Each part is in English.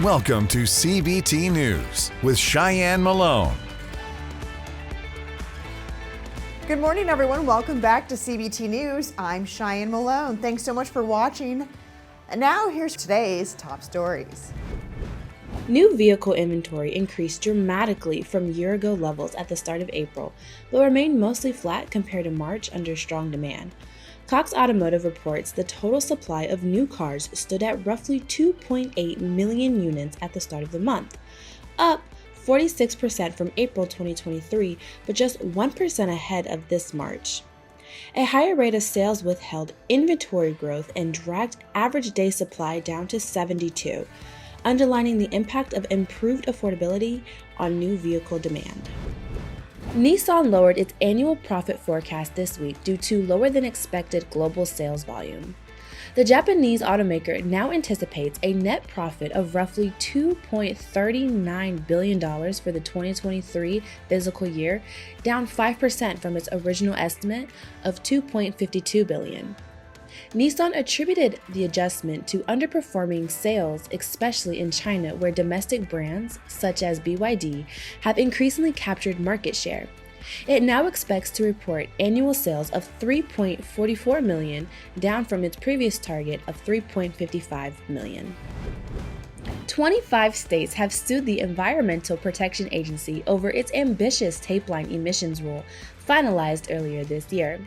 Welcome to CBT News with Cheyenne Malone. Good morning, everyone. Welcome back to CBT News. I'm Cheyenne Malone. Thanks so much for watching. And now here's today's top stories. New vehicle inventory increased dramatically from year-ago levels at the start of April, but remained mostly flat compared to March under strong demand. Cox Automotive reports the total supply of new cars stood at roughly 2.8 million units at the start of the month, up 46% from April 2023, but just 1% ahead of this March. A higher rate of sales withheld inventory growth and dragged average day supply down to 72, underlining the impact of improved affordability on new vehicle demand. Nissan lowered its annual profit forecast this week due to lower than expected global sales volume. The Japanese automaker now anticipates a net profit of roughly $2.39 billion for the 2023 fiscal year, down 5% from its original estimate of $2.52 billion. Nissan attributed the adjustment to underperforming sales, especially in China, where domestic brands, such as BYD, have increasingly captured market share. It now expects to report annual sales of 3.44 million, down from its previous target of 3.55 million. 25 states have sued the Environmental Protection Agency over its ambitious tapeline emissions rule, finalized earlier this year.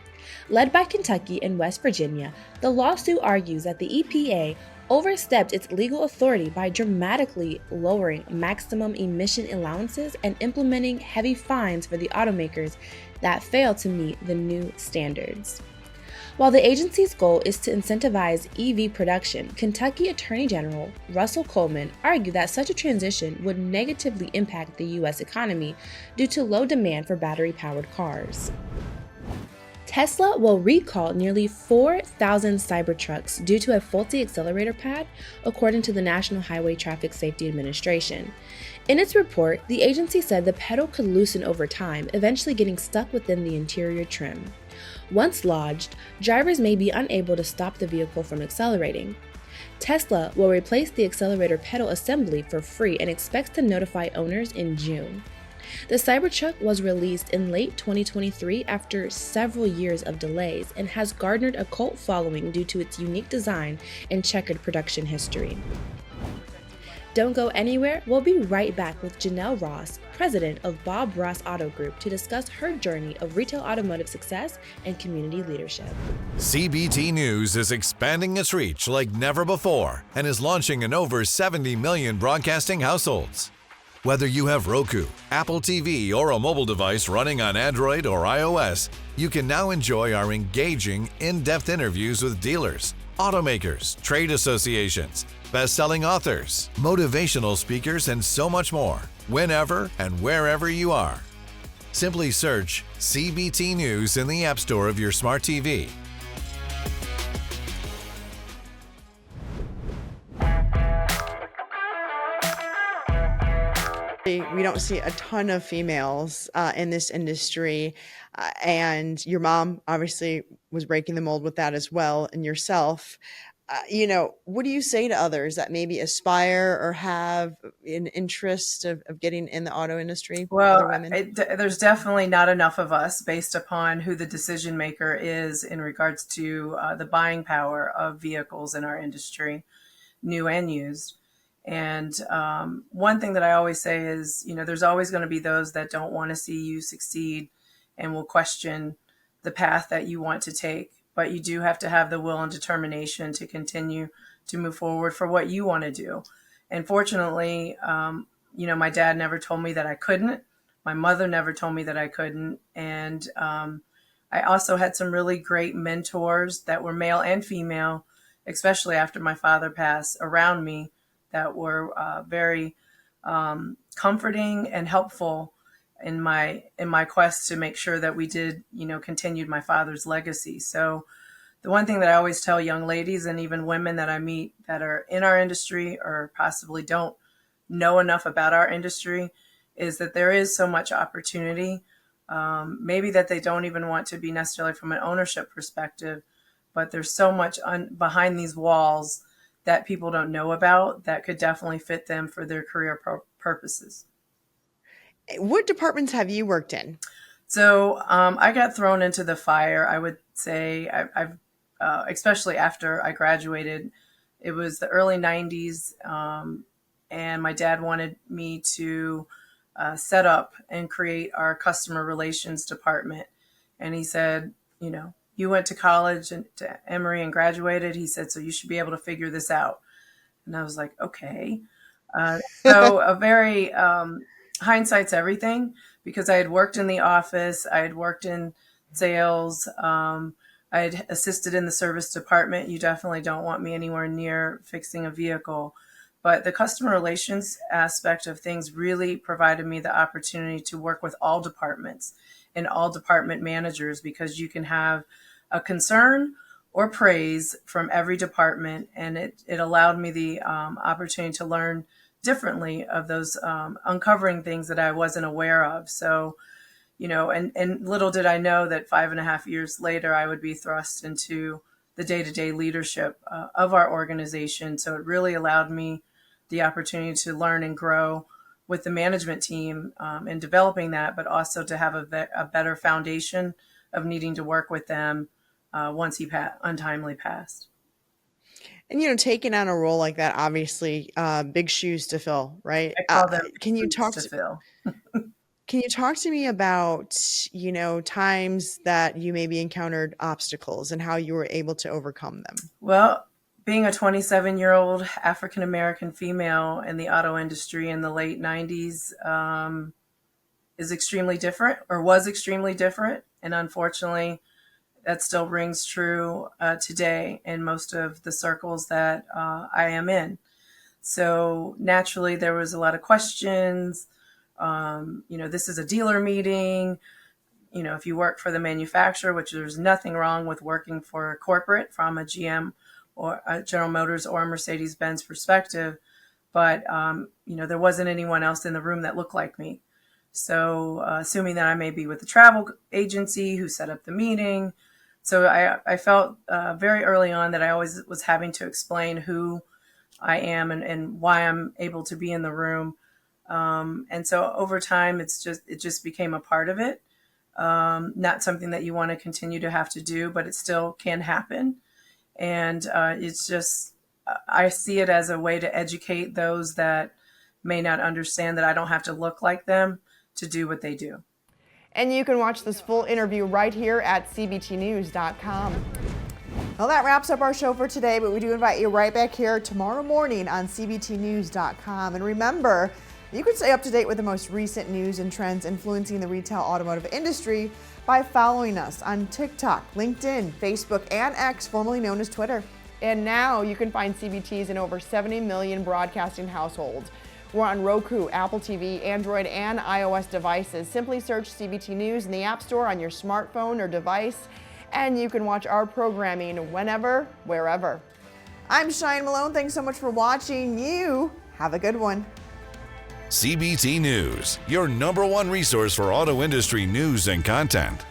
Led by Kentucky and West Virginia, the lawsuit argues that the EPA overstepped its legal authority by dramatically lowering maximum emission allowances and implementing heavy fines for the automakers that fail to meet the new standards. While the agency's goal is to incentivize EV production, Kentucky Attorney General Russell Coleman argued that such a transition would negatively impact the U.S. economy due to low demand for battery-powered cars. Tesla will recall nearly 4,000 Cybertrucks due to a faulty accelerator pad, according to the National Highway Traffic Safety Administration. In its report, the agency said the pedal could loosen over time, eventually getting stuck within the interior trim. Once lodged, drivers may be unable to stop the vehicle from accelerating. Tesla will replace the accelerator pedal assembly for free and expects to notify owners in June. The Cybertruck was released in late 2023 after several years of delays and has garnered a cult following due to its unique design and checkered production history. Don't go anywhere. We'll be right back with Janelle Ross, president of Bob Ross Auto Group, to discuss her journey of retail automotive success and community leadership. CBT News is expanding its reach like never before and is launching in over 70 million broadcasting households. Whether you have Roku, Apple TV, or a mobile device running on Android or iOS, you can now enjoy our engaging, in-depth interviews with dealers, automakers, trade associations, best-selling authors, motivational speakers, and so much more, whenever and wherever you are. Simply search CBT News in the App Store of your smart TV. We don't see a ton of females in this industry, and your mom obviously was breaking the mold with that as well, and yourself. What do you say to others that maybe aspire or have an interest of getting in the auto industry? Well, there's definitely not enough of us based upon who the decision maker is in regards to the buying power of vehicles in our industry, new and used. And one thing that I always say is, there's always going to be those that don't want to see you succeed and will question the path that you want to take. But you do have to have the will and determination to continue to move forward for what you want to do. And fortunately, my dad never told me that I couldn't. My mother never told me that I couldn't. And I also had some really great mentors that were male and female, especially after my father passed, around me, that were very comforting and helpful in my quest to make sure that we did, continued my father's legacy. So the one thing that I always tell young ladies and even women that I meet that are in our industry or possibly don't know enough about our industry is that there is so much opportunity, maybe that they don't even want to be necessarily from an ownership perspective, but there's so much behind these walls that people don't know about that could definitely fit them for their career purposes. What departments have you worked in? So I got thrown into the fire. I would say I've especially after I graduated, it was the early 90s. And my dad wanted me to set up and create our customer relations department. And he said, you went to college and to Emory and graduated. He said, so you should be able to figure this out. And I was like, okay. So a very hindsight's everything, because I had worked in the office. I had worked in sales. I had assisted in the service department. You definitely don't want me anywhere near fixing a vehicle. But the customer relations aspect of things really provided me the opportunity to work with all departments and all department managers, because you can have a concern or praise from every department. And it allowed me the opportunity to learn differently of those, uncovering things that I wasn't aware of. So, and little did I know that 5.5 years later, I would be thrust into the day-to-day leadership of our organization. So it really allowed me the opportunity to learn and grow with the management team in developing that, but also to have a better foundation of needing to work with them once he untimely passed. And, taking on a role like that, obviously, big shoes to fill, right? I call them can you talk to fill. Can you talk to me about, times that you maybe encountered obstacles and how you were able to overcome them? Well, being a 27-year-old African-American female in the auto industry in the late 90s is extremely different, or was extremely different. And unfortunately, that still rings true today in most of the circles that I am in. So naturally, there was a lot of questions. This is a dealer meeting. If you work for the manufacturer, which there's nothing wrong with working for a corporate from a GM or a General Motors or a Mercedes-Benz perspective, but there wasn't anyone else in the room that looked like me. So assuming that I may be with the travel agency who set up the meeting. So I felt very early on that I always was having to explain who I am and why I'm able to be in the room. And so over time, it just became a part of it. Not something that you want to continue to have to do, but it still can happen. And it's just, I see it as a way to educate those that may not understand that I don't have to look like them to do what they do. And you can watch this full interview right here at cbtnews.com. Well, that wraps up our show for today, but we do invite you right back here tomorrow morning on cbtnews.com. And remember, you can stay up to date with the most recent news and trends influencing the retail automotive industry by following us on TikTok, LinkedIn, Facebook, and X, formerly known as Twitter. And now you can find CBTs in over 70 million broadcasting households. We're on Roku, Apple TV, Android, and iOS devices. Simply search CBT News in the App Store on your smartphone or device, and you can watch our programming whenever, wherever. I'm Cheyenne Malone. Thanks so much for watching. You have a good one. CBT News, your #1 resource for auto industry news and content.